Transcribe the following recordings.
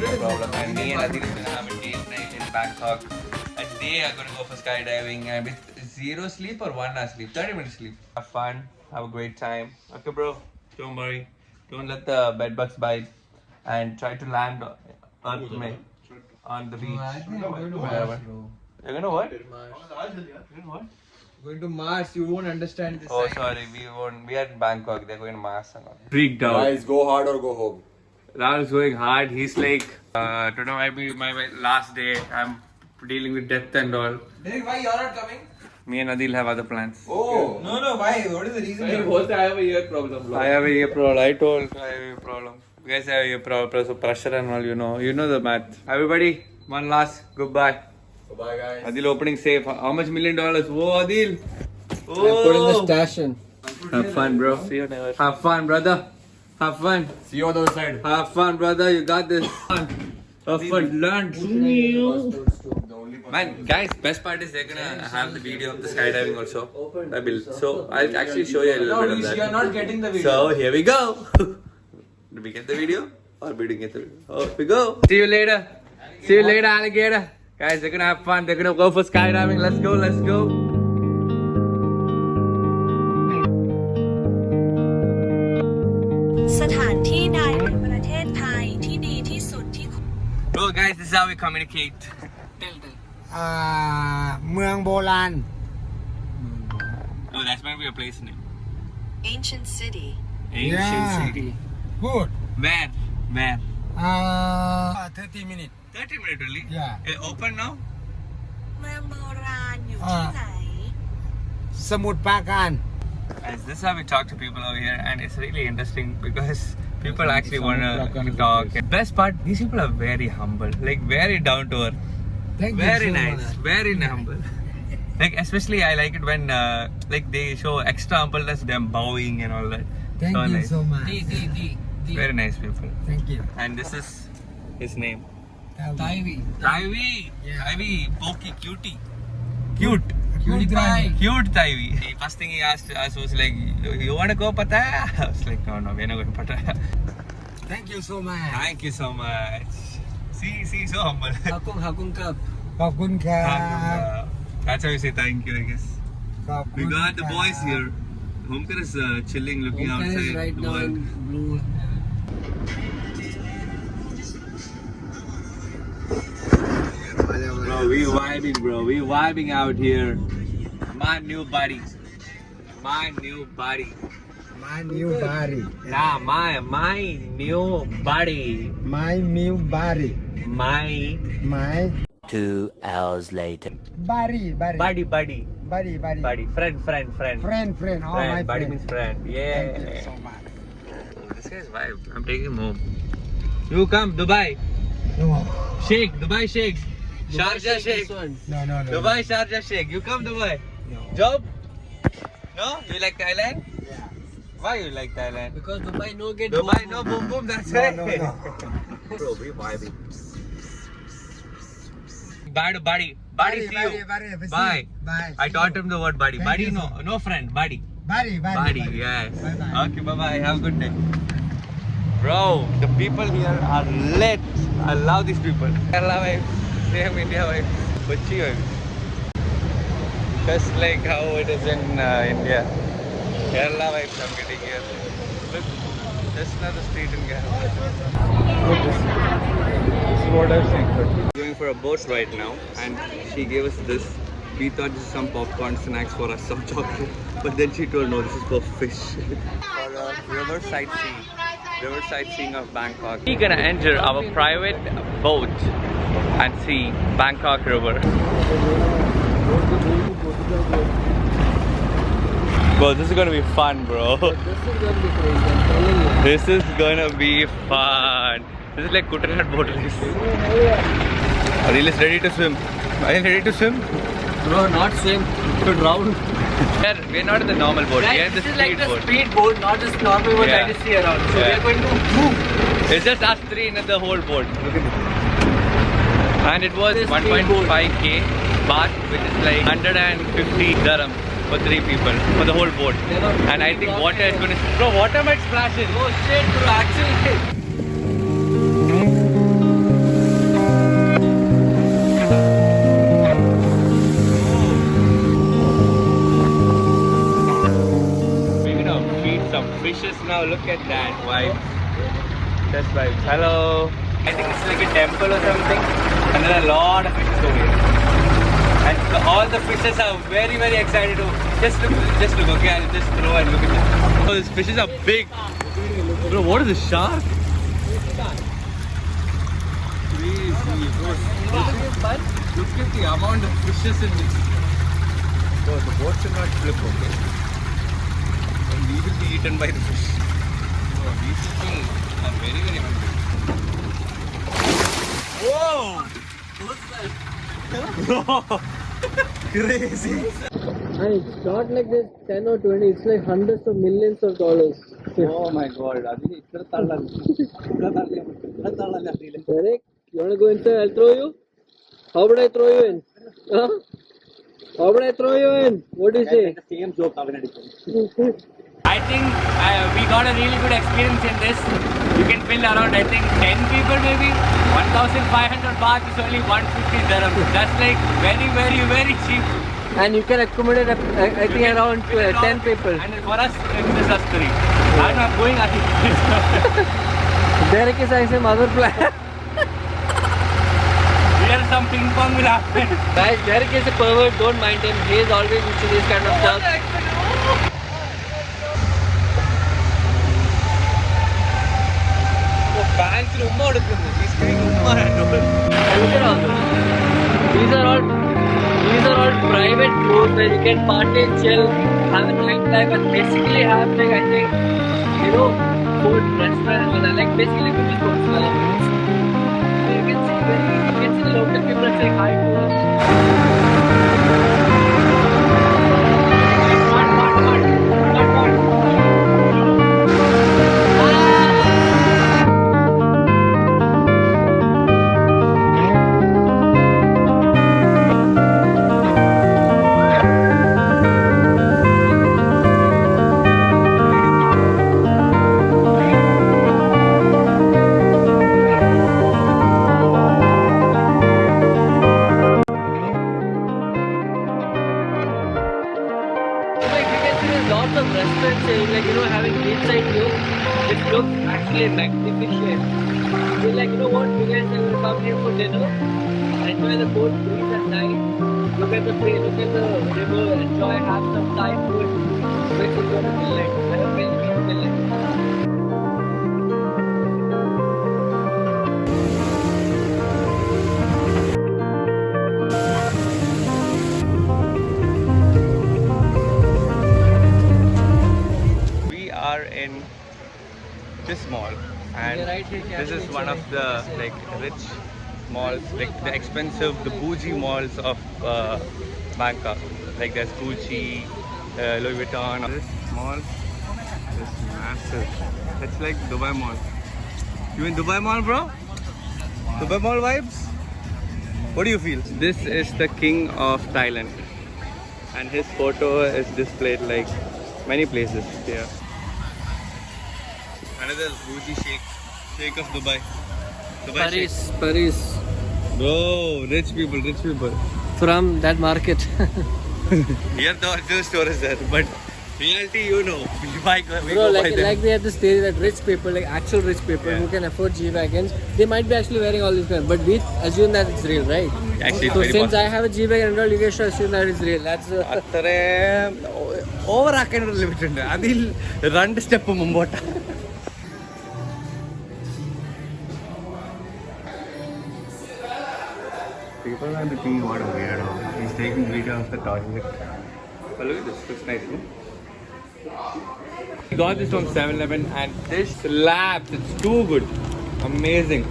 no problem. And me and Adil are gonna have a date night in Bangkok. And they are gonna go for skydiving and with 0 sleep or 1 hour sleep, 30 minutes sleep. Have fun, have a great time. Okay, bro. Don't worry. Don't let the bed bugs bite. And try to land on the beach. I think I'm going to Wherever. Mars, bro. You're gonna what? Mars. You're gonna what? Going to Mars, you won't understand this. Oh, sorry. We are in Bangkok. They're going to Mars and all. Freaked out. Guys, go hard or go home. Rahul's going hard. He's like, today might be my last day. I'm dealing with death and all. Derek, why you're not coming? Me and Adil have other plans. Oh. No, why? What is the reason? I have a ear problem. I have a ear problem. I told I have a problem. You guys have a ear problem, so pressure and all. You know the math. Everybody, one last goodbye. Bye guys. Adil opening safe. How much $1 million? Whoa, Adil. I put in the Oh. stash in. Have fun, bro. See you never. Have fun, brother. Have fun. See you on the other side. Have fun, brother. You got this. Have fun. Learn. Man, guys, best part is they're gonna have the video of the skydiving also. I will. So I'll actually show you a little bit of that. You're not getting the video. So here we go. Did we get the video? Or we didn't get the video? Oh, we go. See you later. See you later, alligator. Guys, they're gonna have fun. They're gonna go for skydiving. Let's go. Let's go. Bro, guys, this is how we communicate. เมืองโบราณ Oh, that's might be a place name. Ancient city. Ancient Yeah. city. Good. Where? 30 minutes 30 minutes only? Yeah. Open now? เมืองโบราณอยู่ที่ไหน สมุทรปราการ Guys, this is how we talk to people over here, and it's really interesting because people actually want to talk. Best part, these people are very humble, like very down to earth. Thank Very you so nice, much. very humble. Like especially I like it when like they show extra humbleness, them bowing and all that. Thank so you nice. so much. Very nice people. Thank you. And this is his name. Taiwi. Taiwi. Yeah. Taiwi, Pokey, cutie. Cute. Cutie pie. Cute Taiwi. The first thing he asked us was like, you want to go Pattaya? I was like, no, we're not going to Pattaya. Thank you so much. Thank you so much. See, so humble. ขอบคุณครับ That's how you say thank you, I guess. ขอบคุณ We got the boys here. Homekar is chilling, looking outside the world. blue. Bro, we vibing out here. My new buddy. My new body. Nah, my new buddy. My new body. My 2 hours later. body. Buddy. Buddy. Friend. Friend. Oh, my Friend. Buddy friend. means friend. Yeah. Thank you so much. This guy's vibe. I'm taking him home. You come, Dubai. No. Shake, Dubai shake. Sharjah shake. No. Dubai Sharjah shake. You come Dubai. No. Job? No? You like Thailand? Yeah. Why you like Thailand? Because Dubai no get Dubai no boom boom. That's No, right. no. Bro, we vibing. Buddy see you. Bye. I taught him the word buddy. Thank Buddy you, no friend. Buddy. Buddy. Yeah. Bye. Okay, bye. Have a good day. Bro, the people here are lit. I love these people. Kerala vibe, same India vibe, Kochi vibe. Just like how it is in India. Kerala vibes I'm getting here. Look, just another street in Kerala. Look, this is what I've seen. Going for a boat right now, and she gave us this. We thought this is some popcorn snacks for us, some chocolate, but then she told no, this is for fish. For river sightseeing of Bangkok. We're gonna enter our private boat and see Bangkok River. Bro, this is gonna be fun, bro. This is gonna be fun. This is like Kuttarat boat race. Adil is ready to swim. Are you ready to swim? No, not swim. To drown. We're not in the normal boat. Guys, We're in the this is like the speed boat. speed boat, not just normal one Yeah. that you see around. So Yeah. we are going to move. It's just us three in the whole boat. Look at this. And it was This 1.5k baht, which is like 150 dirham for 3 people for the whole boat. And I think water is going to. Bro, water might splash in. Oh shit, bro, actually. fishes now. Look at that vibes. Just vibes. Hello. I think it's like a temple or something. And there are a lot of fishes over here. And all the fishes are very, very excited to just look. Okay, I'll just throw and look at them. Oh, these fishes are big. Bro, what is this shark? Crazy, bro. Look at the amount of fishes in this. Bro, the boat should not flip, okay? And we will be eaten by the fish. Bro, these people are very, very hungry. Whoa! What's that? Bro! Crazy! And it's not like this 10 or 20, it's like hundreds of millions of dollars. Oh my god, Derek, you wanna go inside? I'll throw you. How would I throw you in? Huh? How would I throw you in? What do you say? I think we got a really good experience in this. You can fill around, I think, 10 people maybe. 1,500 baht is only 150 dirham. That's like very, very, very cheap. And you can accommodate, I think, around 10 people. And for us, it's just us three. I'm not going at it. Derek is having some other plan. Here some ping pong will happen. Guys, Derek is a pervert, don't mind him. He is always into this kind of stuff. Fans he's giving umma and all. And look at all this. These are all private tours where you can party, chill, have a night life, and basically have like, I think, food, restaurants, and like basically good sports. You can see the local people saying hi to us. Lots of restaurants having beachside view. It looks actually magnificent. You're like, you know what, you guys are going to come here for dinner, enjoy the boat breeze at night, look at the tree, look at the river, enjoy, have some Thai food. Make it go to Finland. I have been to Finland. In this mall, and this is one of the like rich malls, like the expensive, the bougie malls of Bangkok. Like there's Gucci, Louis Vuitton. This mall is massive. It's like Dubai Mall. You in Dubai Mall, bro? Dubai Mall vibes? What do you feel? This is the king of Thailand, and his photo is displayed like many places here. Another Gucci Sheikh of Dubai. Paris, Paris. Bro, rich people. From that market. Here the original store is there, but reality, we Bro, go by them. like they have this theory that rich people, like actual rich people who can afford G-Wagons, they might be actually wearing all these clothes, but we assume that it's real, right? Actually, so it's very since possible. I have a G-Wagon and all, you guys should assume that it's real. That's over a limit. Adil run step mumbota. People are thinking what a weirdo. He's taking video of the toilet. Oh, look at this. Looks nice, no? We got this from 7-Eleven and this slaps. It's too good. Amazing.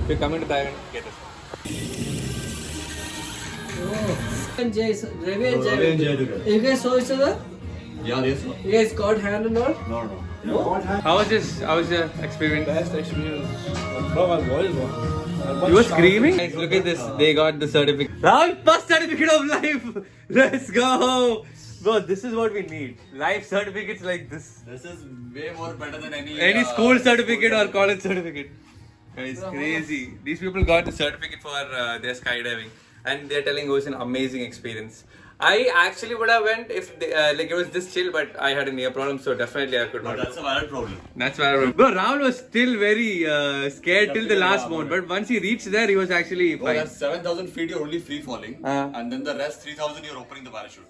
If you're coming to Thailand, get it. and Jay, Ravi and Jay. You guys saw each other? Yeah, yes. You guys got hand and all? No. How was this? How was your experience? Best experience. Bro, my voice was. You were screaming? Guys, look at this. They got the certificate. Rahul, first certificate of life. Let's go. Bro, this is what we need. Life certificates like this. This is way more better than Any school certificate or college certificate. Guys, crazy. These people got the certificate for their skydiving. And they're telling it was an amazing experience. I actually would have went if like it was this chill, but I had an ear problem, so definitely I could not. That's a valid problem. That's why I remember. Bro, Rahul was still very scared till the last moment, but once he reached there, he was actually Oh, fine. that's 7,000 feet, you're only free falling. Uh. And then the rest 3,000, you're opening the parachute.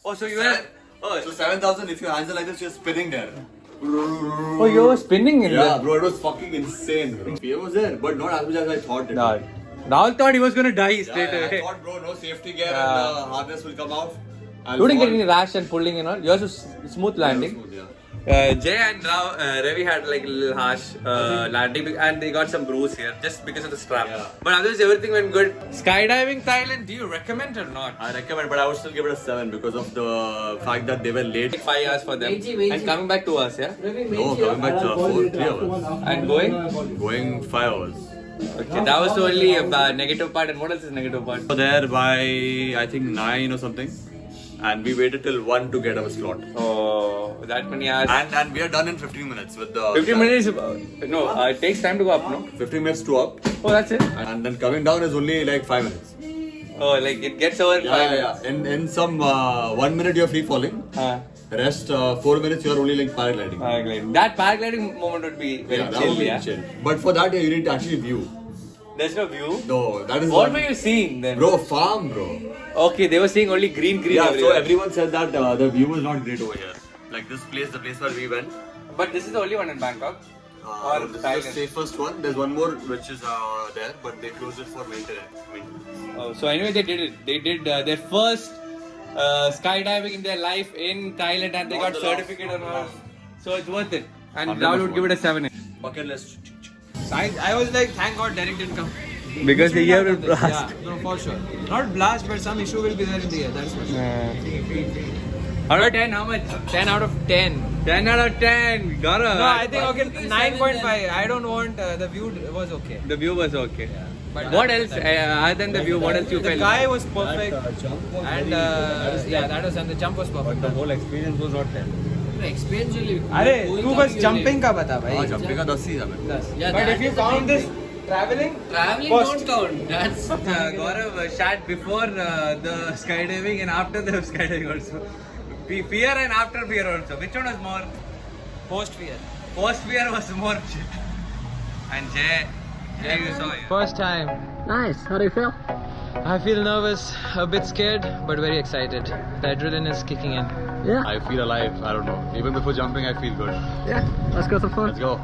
Oh, so you were. So 7,000, if your hands are like this, you're spinning there. Oh, you were spinning in Yeah, bro, it was fucking insane, bro. Fear was there, but not as much as I thought it. there. Rahul thought he was gonna die straight Yeah, away. I thought, bro, no safety gear and harness will come out. I'll You didn't get fall. any rash and pulling and all. Yours was smooth landing. Smooth, yeah. Jay and Ravi had like a little harsh landing and they got some bruise here just because of the strap. Yeah. But otherwise everything went good. Skydiving Thailand, do you recommend or not? I recommend, but I would still give it a 7 because of the fact that they were late. 5 hours for them. And coming back to us, yeah? No, coming back to 3 hours. And going? Going 5 hours. Okay, that was the only negative part. And what else is negative part? So there by, I think 9 or something. And we waited till 1 to get our slot. Oh, that many hours. And we are done in 15 minutes with the... 15 minutes? No, it takes time to go up, no? 15 minutes to up. Oh, that's it? And then coming down is only like 5 minutes. Oh, like it gets over in 5 minutes. In some 1 minute you're free falling. Rest 4 minutes you're only like paragliding. Paragliding. That paragliding moment would be very Yeah, that chill, would be yeah? chill. But for that you need to actually view. There's no view. No, that is What were you seeing then? Bro, farm, bro. Okay, they were seeing only green Yeah, everywhere. so everyone said that the view was not great over here. Like this place, the place where we went. But this is the only one in Bangkok. Or This is Thailand. the safest one. There's one more which is there, but they closed it for maintenance. Oh, so anyway, they did it. They did their first skydiving in their life in Thailand and they Not got the last certificate and all. So it's worth it. And 100% Rahul would give it a 7. Bucket list. I was like, thank God Derek didn't come. Because the year will Yeah, blast. no, for sure. Not blast, but some issue will be there in the air, that's for sure. Out of 10, how much? 10 out of 10. 10 out of 10. Gotta. No, I think, okay, 9.5. I don't want, the view was okay. The view was okay. But What else? Other than the view, what else you The felt? guy was perfect. And, yeah, that was, and the jump was perfect. The whole experience was not 10. Experience really. अरे तू बस jumping का बता भाई. Jumping का 10 ही था मेरे. Yeah, But that if you is the count big this thing. traveling, Traveling First. don't count. That's Gaurav shat before the skydiving and after the skydiving also. Fear and after fear also. Which one was more? post fear. Post fear was more shit. And Jay you saw it. First time. nice. How do you feel? I feel nervous, a bit scared, but very excited. The adrenaline is kicking in. Yeah. I feel alive. I don't know. Even before jumping, I feel good. Yeah. Let's go for fun. Let's go.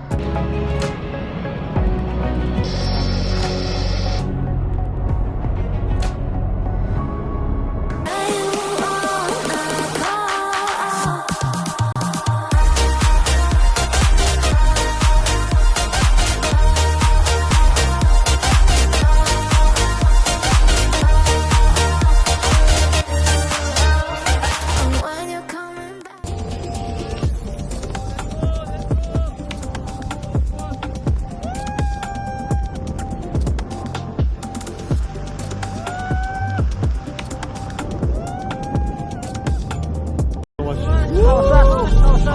When you're coming back.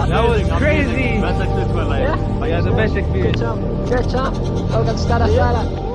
That was crazy. Best experience of my life. Yeah, the best experience. Good job. Welcome to Skydiving Thailand.